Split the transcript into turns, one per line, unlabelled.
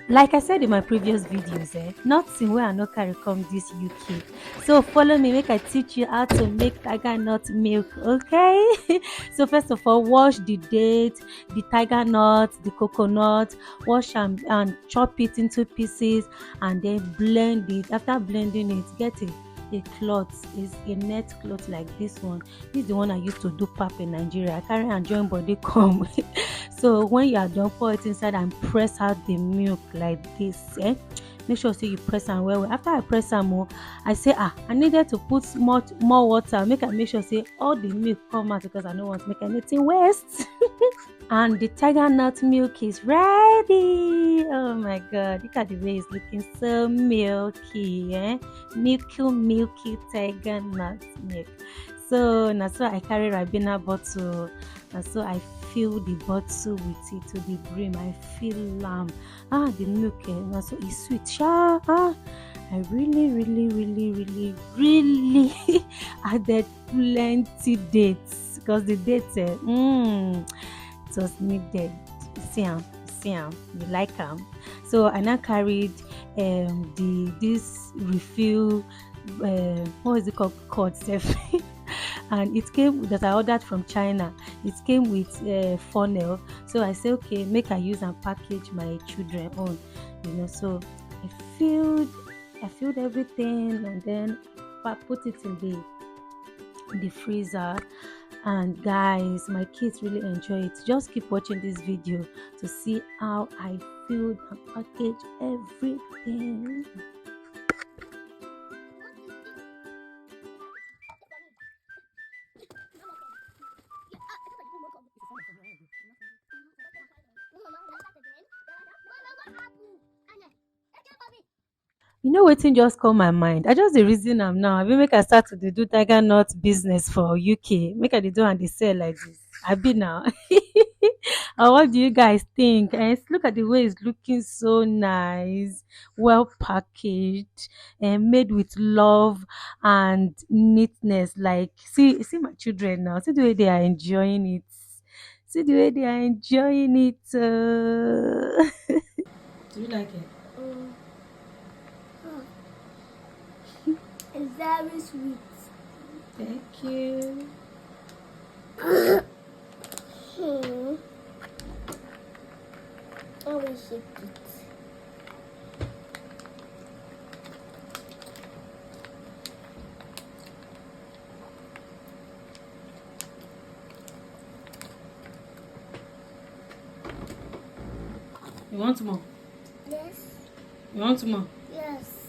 Like I said in my previous videos, nothing where I no carry come this UK. So follow me, make I teach you how to make tiger nut milk, okay? So first of all, wash the date, the tiger nut, the coconut, wash and chop it into pieces and then blend it. After blending it, get a cloth, is a net cloth like this one. This is the one I used to do pap in Nigeria. I carry and join body come. So when you are done, pour it inside and press out the milk like this. Make sure say you press am well well. After I press am I say I needed to put more water make I make sure say all the milk come out because I no want make anything waste. And the tiger nut milk is ready. Oh my god, look at the way it's looking so milky, milky tiger nut milk. So na so I carry Ribena bottle, na so I fill the bottle with it to the brim. I fill the milk na so e sweet sha. I really added plenty dates because the dates it was needed. See am, you like am. So I now carried this refill what is it called sef and it came that I ordered from China. It came with funnel. So I say okay, make I use and package my children on, So I filled I filled everything and then put it in the freezer. And guys, my kids really enjoy it. Just keep watching this video to see how I filled and package everything. You know wetin just come my mind? I just dey reason am now. Abi make I start to dey do tiger nut business for UK. Make I dey do and dey sell like this. Abi now. And what do you guys think? Look at the way it's looking so nice, well packaged, and made with love and neatness. Like see my children now. See the way they are enjoying it. See the way they are enjoying it. Do you like it?
It's very sweet.
Thank you.
I will shake it.
You want more?
Yes.
You want more?
Yes.